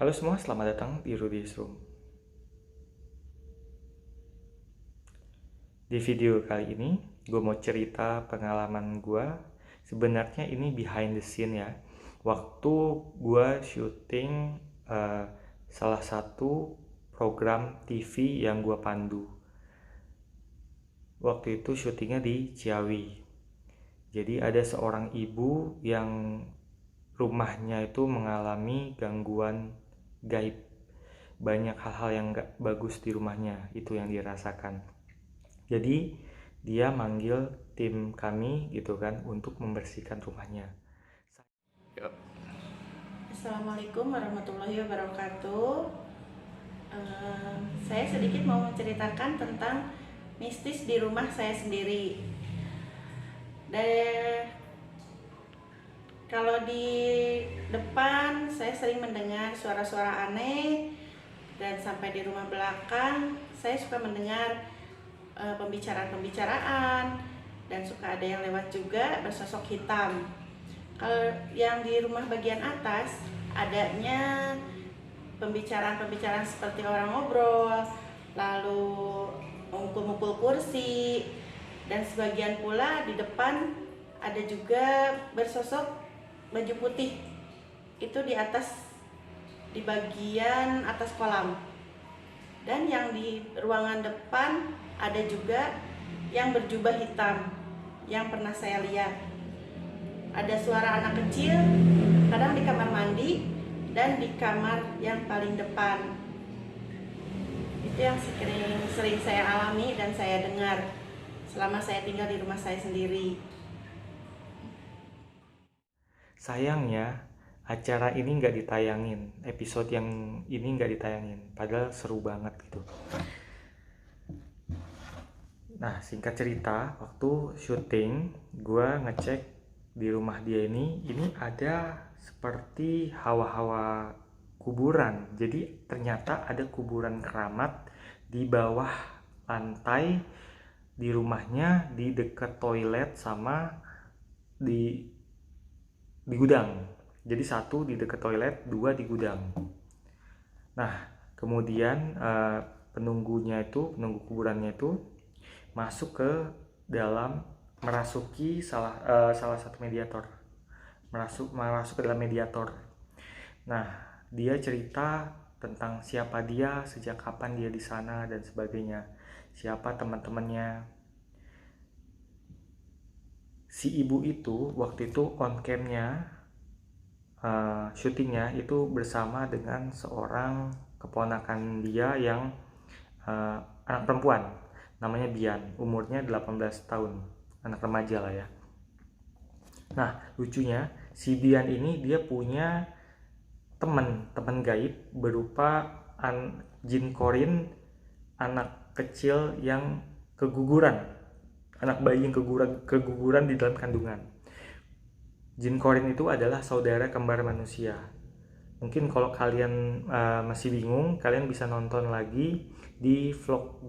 Halo semua, selamat datang di Rudy's Room. Di video kali ini, gue mau cerita pengalaman gue. Sebenarnya ini behind the scene ya. Waktu gue syuting salah satu program TV yang gue pandu. Waktu itu syutingnya di Ciawi. Jadi ada seorang ibu yang rumahnya itu mengalami gangguan gaib. Banyak hal-hal yang gak bagus di rumahnya, itu yang dirasakan. Jadi dia manggil tim kami gitu kan untuk membersihkan rumahnya. Assalamualaikum warahmatullahi wabarakatuh. Saya sedikit mau menceritakan tentang mistis di rumah saya sendiri. Kalau di depan saya sering mendengar suara-suara aneh, dan sampai di rumah belakang saya suka mendengar pembicaraan-pembicaraan, dan suka ada yang lewat juga bersosok hitam. Kalau yang di rumah bagian atas adanya pembicaraan-pembicaraan seperti orang ngobrol, lalu mukul-mukul kursi, dan sebagian pula di depan ada juga bersosok baju putih. Itu di atas, di bagian atas kolam. Dan yang di ruangan depan ada juga yang berjubah hitam yang pernah saya lihat. Ada suara anak kecil, kadang di kamar mandi dan di kamar yang paling depan. Itu yang sering saya alami dan saya dengar selama saya tinggal di rumah saya sendiri. Sayangnya acara ini nggak ditayangin, episode yang ini nggak ditayangin, padahal seru banget gitu. Nah, singkat cerita, waktu syuting gue ngecek di rumah dia ini ada seperti hawa-hawa kuburan. Jadi ternyata ada kuburan keramat di bawah lantai di rumahnya, di dekat toilet sama di gudang. Jadi satu di dekat toilet, dua di gudang. Nah, kemudian penunggu kuburannya itu masuk ke dalam, merasuki salah satu mediator, masuk ke dalam mediator. Nah, dia cerita tentang siapa dia, sejak kapan dia di sana dan sebagainya, siapa teman-temannya. Si ibu itu waktu itu on camnya, syutingnya itu bersama dengan seorang keponakan dia yang anak perempuan, namanya Bian, umurnya 18 tahun, anak remaja lah ya. Nah, lucunya si Bian ini dia punya teman gaib berupa jin korin, anak kecil yang keguguran, anak bayi yang keguguran di dalam kandungan. Jin korin itu adalah saudara kembar manusia. Mungkin kalau kalian masih bingung, kalian bisa nonton lagi di vlog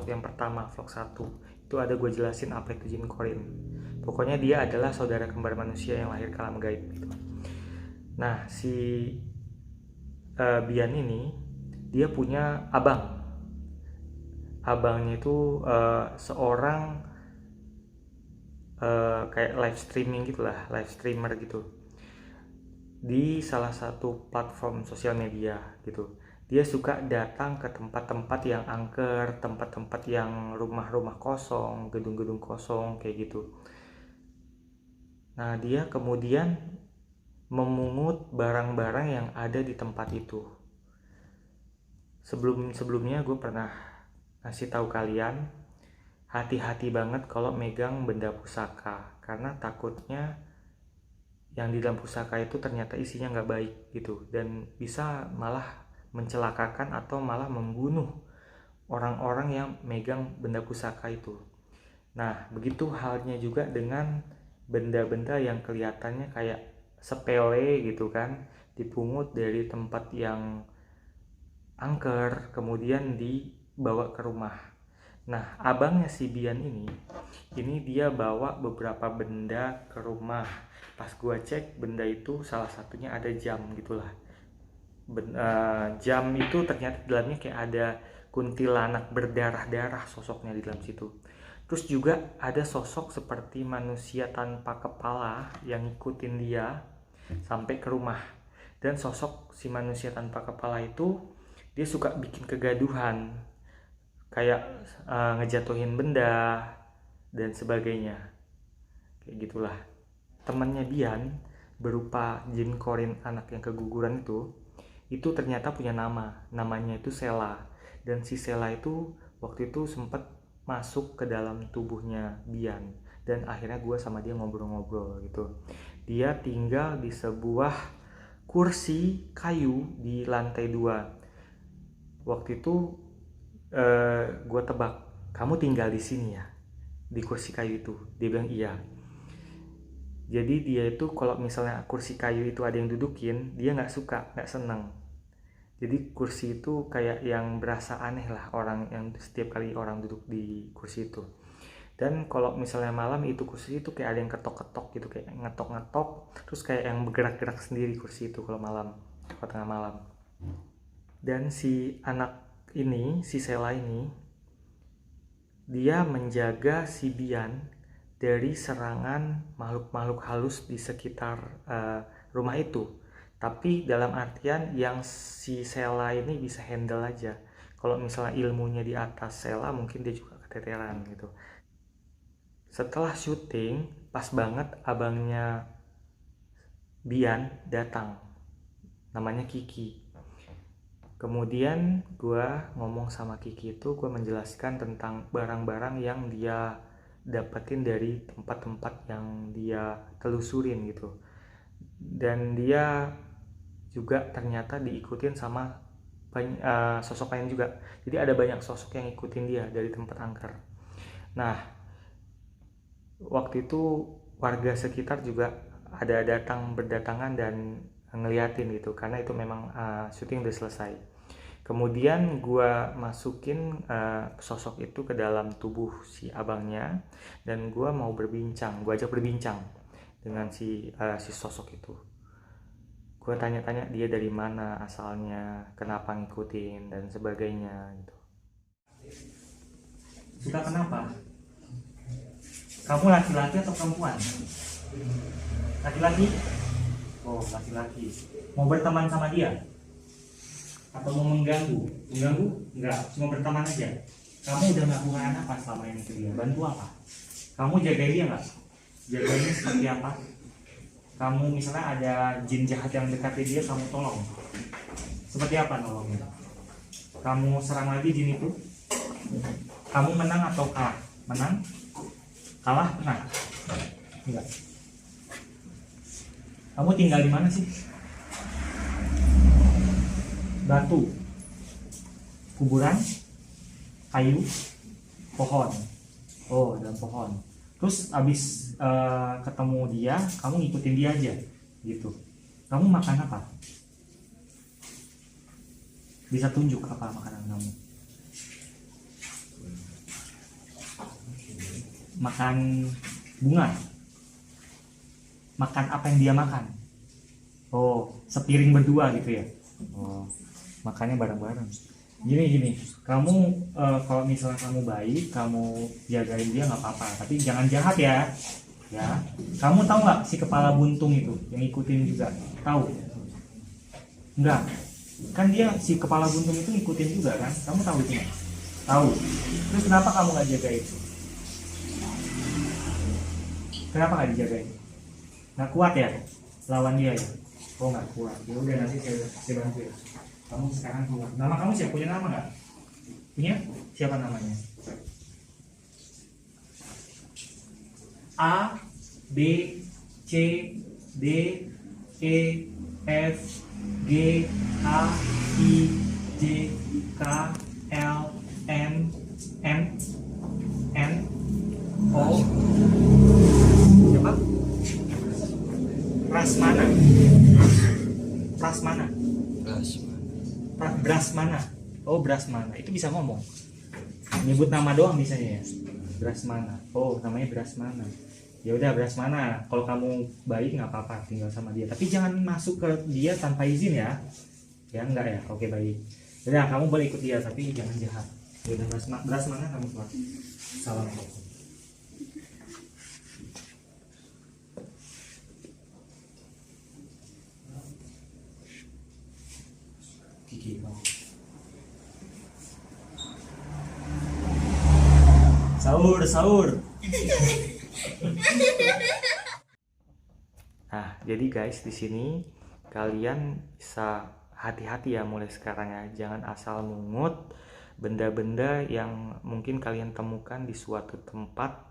yang pertama, vlog 1. Itu ada gue jelasin apa itu jin korin. Pokoknya dia adalah saudara kembar manusia yang lahir ke alam gaib gitu. Nah, si Bian ini dia punya abang. Abangnya itu seorang kayak live streaming gitulah, live streamer gitu di salah satu platform sosial media gitu. Dia suka datang ke tempat-tempat yang angker, tempat-tempat yang rumah-rumah kosong, gedung-gedung kosong kayak gitu. Nah, dia kemudian memungut barang-barang yang ada di tempat itu. Sebelumnya gue pernah ngasih tahu kalian, hati-hati banget kalau megang benda pusaka, karena takutnya yang di dalam pusaka itu ternyata isinya nggak baik gitu, dan bisa malah mencelakakan atau malah membunuh orang-orang yang megang benda pusaka itu. Nah, begitu halnya juga dengan benda-benda yang kelihatannya kayak sepele gitu kan, dipungut dari tempat yang angker kemudian dibawa ke rumah. Nah, abangnya si Bian ini dia bawa beberapa benda ke rumah. Pas gua cek, benda itu salah satunya ada jam gitulah. Jam itu ternyata di dalamnya kayak ada kuntilanak berdarah-darah sosoknya di dalam situ. Terus juga ada sosok seperti manusia tanpa kepala yang ngikutin dia sampai ke rumah. Dan sosok si manusia tanpa kepala itu dia suka bikin kegaduhan, kayak ngejatuhin benda dan sebagainya. Kayak gitulah. Temannya Bian berupa jin korin anak yang keguguran itu ternyata punya namanya itu Sela. Dan si Sela itu waktu itu sempat masuk ke dalam tubuhnya Bian, dan akhirnya gue sama dia ngobrol-ngobrol gitu. Dia tinggal di sebuah kursi kayu di lantai 2. Waktu itu gue tebak, kamu tinggal di sini ya, di kursi kayu itu. Dia bilang iya. Jadi dia itu kalau misalnya kursi kayu itu ada yang dudukin, dia nggak suka, nggak seneng. Jadi kursi itu kayak yang berasa aneh lah orang yang setiap kali orang duduk di kursi itu. Dan kalau misalnya malam itu kursi itu kayak ada yang ketok-ketok gitu, kayak ngetok-ngetok, terus kayak yang bergerak-gerak sendiri kursi itu kalau malam, kalau tengah malam. Dan si anak ini, si Sela ini, dia menjaga si Bian dari serangan makhluk-makhluk halus di sekitar rumah itu. Tapi dalam artian yang si Sela ini bisa handle aja. Kalau misalnya ilmunya di atas Sela, mungkin dia juga keteteran gitu. Setelah syuting, pas banget abangnya Bian datang, namanya Kiki. Kemudian gue ngomong sama Kiki itu, gue menjelaskan tentang barang-barang yang dia dapetin dari tempat-tempat yang dia telusurin gitu. Dan dia juga ternyata diikutin sama sosok lain juga. Jadi ada banyak sosok yang ikutin dia dari tempat angker. Nah, waktu itu warga sekitar juga ada berdatangan dan ngeliatin gitu, karena itu memang syuting udah selesai. Kemudian gue masukin sosok itu ke dalam tubuh si abangnya, dan gue mau berbincang, gue ajak berbincang dengan si sosok itu. Gue tanya-tanya dia dari mana asalnya, kenapa ngikutin dan sebagainya gitu. Suka kenapa? Kamu laki-laki atau perempuan? Laki-laki? Oh, laki-laki. Mau berteman sama dia? Atau mau mengganggu? Mengganggu? Enggak, cuma berteman aja. Kamu udah melakukan apa selama ini ke dia? Bantu apa? Kamu jaga dia nggak? Jaganya seperti apa? Kamu misalnya ada jin jahat yang dekati dia, kamu tolong. Seperti apa nolongnya? Kamu serang lagi jin itu? Kamu menang atau kalah? Menang? Kalah? Menang? Enggak. Kamu tinggal di mana sih? Batu, kuburan, kayu, pohon. Oh, dalam pohon. Terus abis ketemu dia, kamu ngikutin dia aja gitu. Kamu makan apa? Bisa tunjuk apa makanan kamu? Makan bunga? Makan apa yang dia makan? Oh, sepiring berdua gitu ya? Oh, makannya bareng-bareng. Gini, kamu kalau misalnya kamu baik, kamu jagain dia nggak apa-apa, tapi jangan jahat ya. Ya, kamu tahu nggak si kepala buntung itu yang ikutin juga? Tahu? Enggak. Kan dia si kepala buntung itu ikutin juga kan? Kamu tahu itu nggak? Tahu. Terus kenapa kamu nggak jaga itu? Kenapa nggak dijagain? Nggak kuat ya lawan dia ya? Oh, nggak kuat. Ya udah, nanti saya bantu ya. Kamu sekarang keluar. Nama kamu siapa? Punya nama nggak? Punya? Siapa namanya? A, B, C, D, E, F, G, H, I, J, K, L, M, N, O. Siapa? Prasmana. Brasmana. Oh, Brasmana. Itu bisa ngomong. Nyebut nama doang bisanya ya. Brasmana. Oh, namanya Brasmana. Ya udah, Brasmana. Kalau kamu baik nggak apa-apa tinggal sama dia. Tapi jangan masuk ke dia tanpa izin ya. Ya enggak ya, oke baik. Jadi kamu boleh ikut dia tapi jangan jahat. Udah beras mana kamu keluar. Assalamualaikum. Kiki mau. Sahur. Nah, jadi guys di sini kalian bisa hati-hati ya mulai sekarang ya. Jangan asal mungut benda-benda yang mungkin kalian temukan di suatu tempat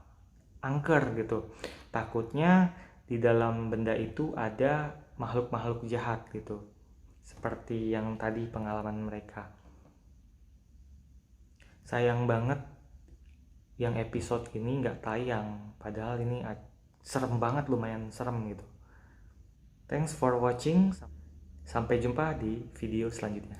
angker gitu. Takutnya di dalam benda itu ada makhluk-makhluk jahat gitu. Seperti yang tadi pengalaman mereka. Sayang banget yang episode ini nggak tayang. Padahal ini serem banget, lumayan serem gitu. Thanks for watching. Sampai jumpa di video selanjutnya.